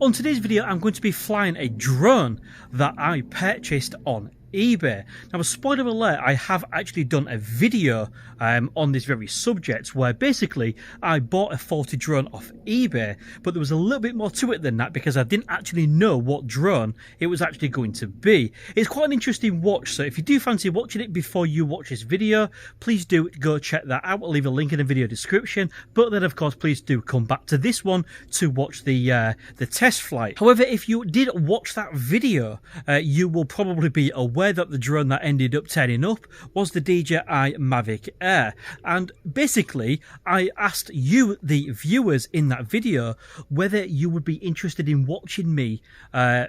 On today's video, I'm going to be flying a drone that I purchased on eBay. Now, a spoiler alert, I have actually done a video on this very subject where basically I bought a faulty drone off eBay, but there was a little bit more to it than that because I didn't actually know what drone it was actually going to be. It's quite an interesting watch, so if you do fancy watching it before you watch this video, please do go check that out. I'll leave a link in the video description, but then of course please do come back to this one to watch the test flight. However, if you did watch that video, you will probably be aware that the drone that ended up turning up was the DJI Mavic Air, and basically I asked you, the viewers in that video, whether you would be interested in watching me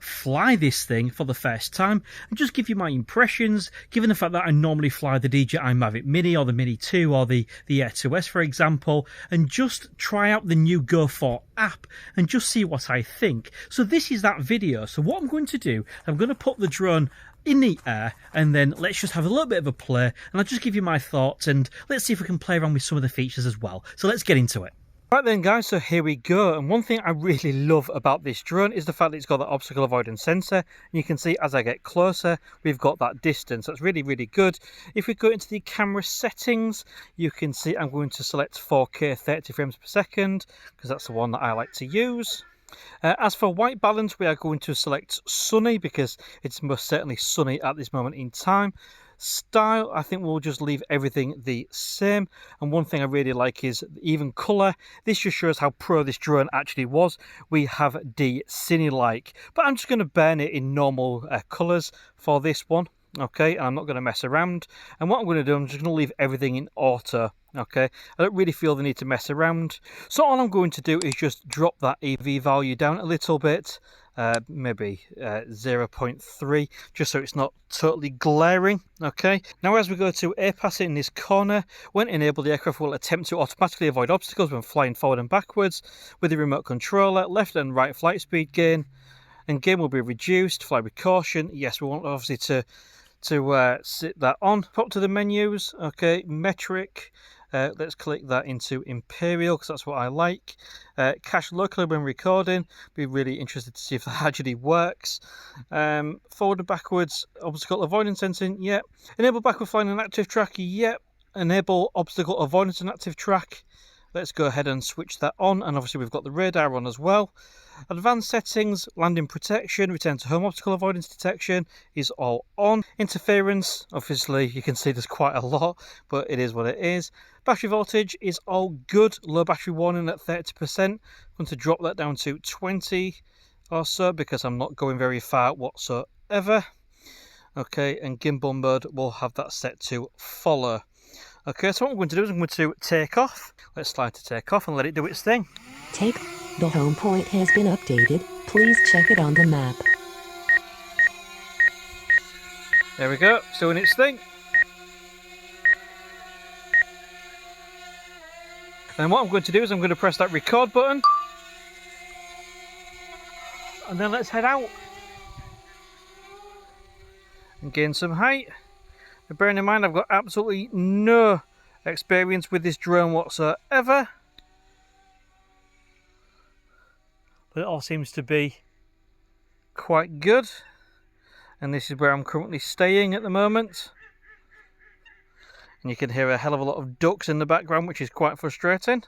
fly this thing for the first time and just give you my impressions, given the fact that I normally fly the DJI Mavic Mini or the Mini 2 or the Air 2S, for example, and just try out the new Go4 app and just see what I think. So this is that video. So what I'm going to do, I'm going to put the drone in the air and then let's just have a little bit of a play and I'll just give you my thoughts and let's see if we can play around with some of the features as well. So let's get into it. Right then guys, so here we go, and one thing I really love about this drone is the fact that it's got that obstacle avoidance sensor, and you can see as I get closer we've got that distance. That's really good. If we go into the camera settings, you can see I'm going to select 4K 30 frames per second because that's the one that I like to use. As for white balance, we are going to select sunny because it's most certainly sunny at this moment in time. Style, I think we'll just leave everything the same, and one thing I really like is even colour. This just shows how pro this drone actually was. We have the Cine-like, but I'm just going to burn it in normal colours for this one. Okay, and I'm not going to mess around, and what I'm going to do, I'm just going to leave everything in auto. Okay, I don't really feel the need to mess around, so all I'm going to do is just drop that EV value down a little bit, maybe 0.3, just so it's not totally glaring. Okay, now as we go to air pass in this corner, when enabled, the aircraft will attempt to automatically avoid obstacles when flying forward and backwards with the remote controller. Left and right flight speed gain, and gain will be reduced. Fly with caution. Yes, we want obviously to sit that on. Pop to the menus. Okay, metric. Let's click that into Imperial because that's what I like. Cache locally when recording. Be really interested to see if that actually works. Forward and backwards obstacle avoidance sensing. Yep. Enable backward flying and active track. Yep. Enable obstacle avoidance and active track. Let's go ahead and switch that on, and obviously we've got the radar on as well. Advanced settings, landing protection, return to home obstacle avoidance detection is all on. Interference, obviously you can see there's quite a lot, but it is what it is. Battery voltage is all good. Low battery warning at 30%. I'm going to drop that down to 20 or so because I'm not going very far whatsoever. Okay, and gimbal mode, we'll have that set to follow. Okay, so what I'm going to do is I'm going to take off. Let's slide to take off and let it do its thing. The home point has been updated. Please check it on the map. There we go, it's doing its thing. And what I'm going to do is I'm going to press that record button. And then let's head out and gain some height. But bearing in mind I've got absolutely no experience with this drone whatsoever, but it all seems to be quite good, and this is where I'm currently staying at the moment, and you can hear a hell of a lot of ducks in the background, which is quite frustrating.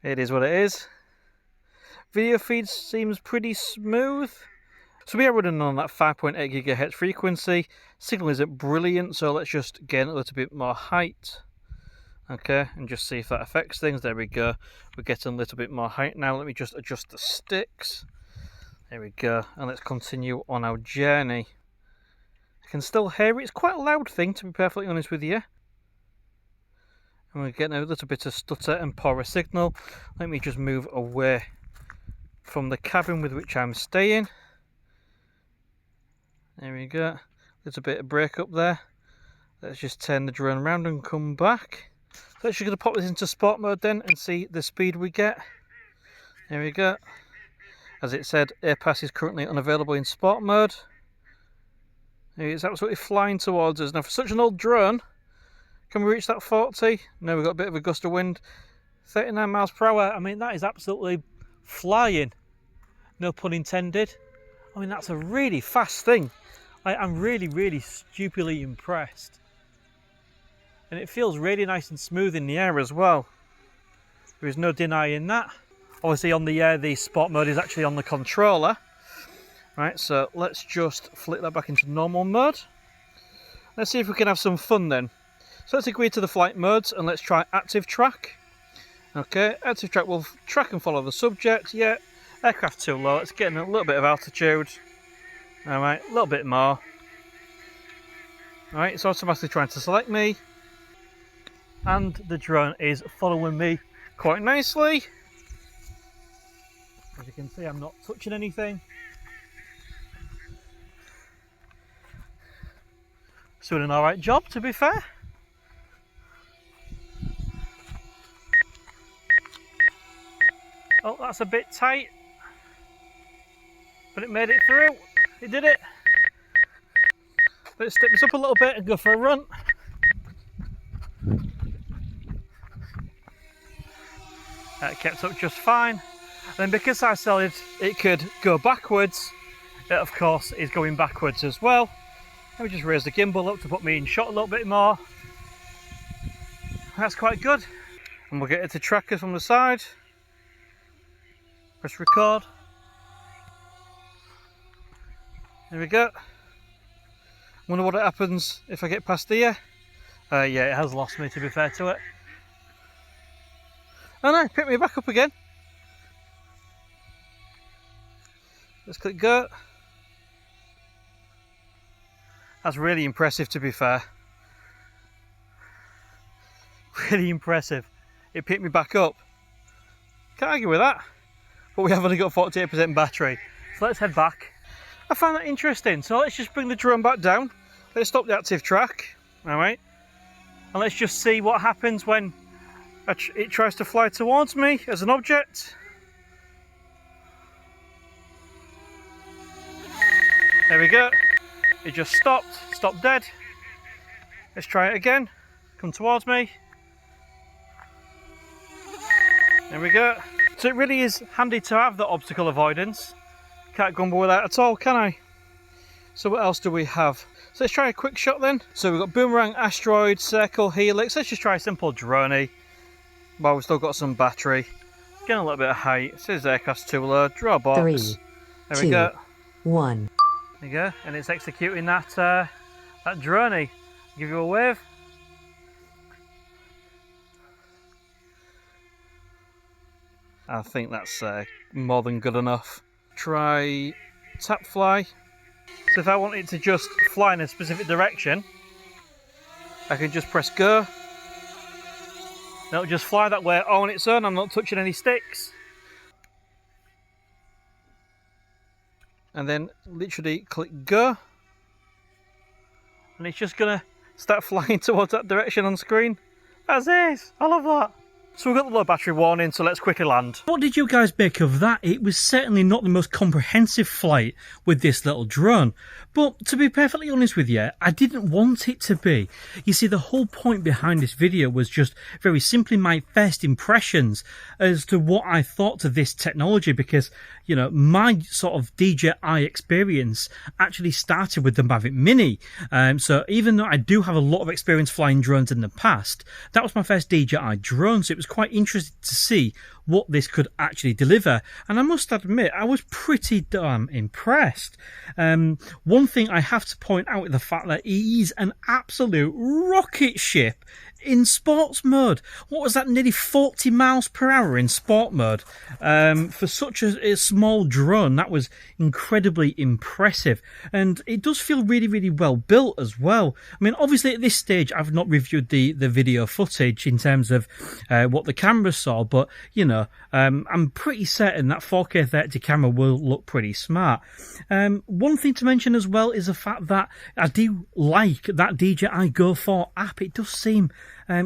It is what it is. Video feed seems pretty smooth. So we are running on that 5.8 GHz frequency. Signal isn't brilliant, so let's just gain a little bit more height. Okay, and just see if that affects things. There we go. We're getting a little bit more height now. Let me just adjust the sticks. There we go. And let's continue on our journey. I can still hear it. It's quite a loud thing, to be perfectly honest with you. And we're getting a little bit of stutter and poorer signal. Let me just move away from the cabin with which I'm staying. There we go, little bit of break up there. Let's just turn the drone around and come back. So let's just going to pop this into sport mode then and see the speed we get. There we go. As it said, AirPass is currently unavailable in sport mode. It's absolutely flying towards us. Now for such an old drone, can we reach that 40? No, we've got a bit of a gust of wind. 39 miles per hour. I mean, that is absolutely flying, no pun intended. I mean, that's a really fast thing. I'm really stupidly impressed. And it feels really nice and smooth in the air as well. There is no denying that. Obviously on the air, the sport mode is actually on the controller. Right, so let's just flick that back into normal mode. Let's see if we can have some fun then. So let's agree to the flight modes and let's try active track. Okay, active track will track and follow the subject. Yeah, aircraft too low. Let's get in a little bit of altitude. Alright, a little bit more. Alright, it's automatically trying to select me. And the drone is following me quite nicely. As you can see, I'm not touching anything. It's doing an alright job, to be fair. Oh, that's a bit tight. But it made it through. It did it. Let's stick this up a little bit and go for a run. It kept up just fine. And then because I said it could go backwards, it of course is going backwards as well. Let me just raise the gimbal up to put me in shot a little bit more. That's quite good. And we'll get it to trackers from the side. Press record. There we go. Wonder what happens if I get past here. Yeah, it has lost me, to be fair to it. Oh no, pick me back up again. Let's click go. That's really impressive, to be fair. Really impressive. It picked me back up. Can't argue with that. But we have only got 48% battery. So let's head back. I found that interesting. So let's just bring the drone back down. Let's stop the active track. Alright. And let's just see what happens when it tries to fly towards me as an object. There we go. It just stopped dead. Let's try it again. Come towards me. There we go. So it really is handy to have the obstacle avoidance. Can't grumble with that at all, can I? So what else do we have? So let's try a quick shot then. So we've got boomerang, asteroid, circle, helix. Let's just try a simple droney. Well, we've still got some battery. Getting a little bit of height. It says aircraft's too low. Draw a box. 3, there 2, we go. 1. There you go. And it's executing that that droney. Give you a wave. I think that's more than good enough. Try tap fly. So if I want it to just fly in a specific direction, I can just press go. And it'll just fly that way all on its own. I'm not touching any sticks. And then literally click go. And it's just gonna start flying towards that direction on screen. That's it. I love that. So we've got the low battery warning, so let's quickly land. What did you guys make of that? It was certainly not the most comprehensive flight with this little drone. But to be perfectly honest with you, I didn't want it to be. You see, the whole point behind this video was just very simply my first impressions as to what I thought of this technology, because, you know, my sort of DJI experience actually started with the Mavic Mini. So even though I do have a lot of experience flying drones in the past, that was my first DJI drone, so it was quite interesting to see what this could actually deliver, and I must admit I was pretty damn impressed. One thing I have to point out is the fact that it is an absolute rocket ship in sports mode. What was that, nearly 40 miles per hour in sport mode? For such a small drone, that was incredibly impressive, and it does feel really well built as well. I mean, obviously at this stage I've not reviewed the video footage in terms of what the camera saw, but you know, I'm pretty certain that 4K 30 camera will look pretty smart. One thing to mention as well is the fact that I do like that DJI Go 4 app. It does seem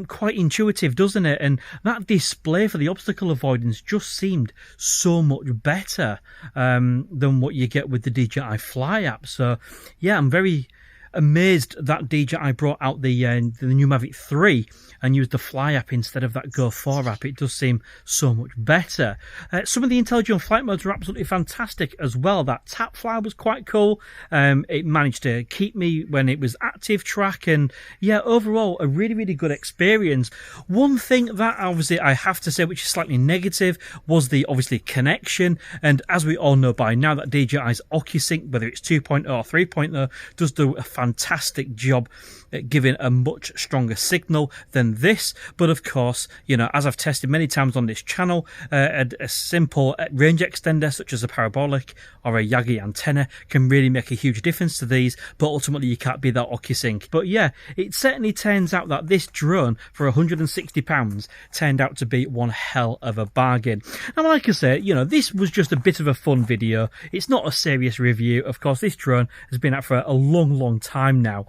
quite intuitive, doesn't it? And that display for the obstacle avoidance just seemed so much better than what you get with the DJI Fly app. So yeah, I'm very amazed that DJI brought out the new Mavic 3 and used the Fly app instead of that Go 4 app. It does seem so much better. Some of the intelligent flight modes are absolutely fantastic as well. That tap fly was quite cool. It managed to keep me when it was active track, and yeah, overall a really, really good experience. One thing that obviously I have to say, which is slightly negative, was the obviously connection. And as we all know by now, that DJI's OcuSync, whether it's 2.0 or 3.0, does do a fantastic job at giving a much stronger signal than this. But of course, you know, as I've tested many times on this channel, a simple range extender such as a parabolic or a Yagi antenna can really make a huge difference to these, but ultimately you can't be that OcuSync. But yeah, it certainly turns out that this drone for £160 turned out to be one hell of a bargain. And like I say, you know, this was just a bit of a fun video. It's not a serious review. Of course, this drone has been out for a long time now,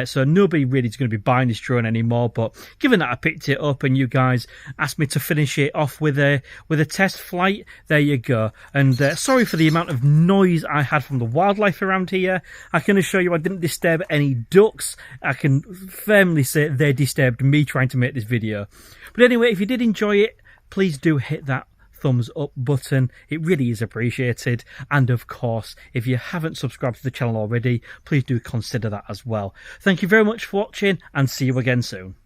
so nobody really is going to be buying this drone anymore. But given that I picked it up and you guys asked me to finish it off with a test flight, there you go. And sorry for the amount of noise I had from the wildlife around here. I can assure you I didn't disturb any ducks. I can firmly say they disturbed me trying to make this video. But anyway, if you did enjoy it, please do hit that thumbs up button. It really is appreciated. And of course, if you haven't subscribed to the channel already, please do consider that as well. Thank you very much for watching, and see you again soon.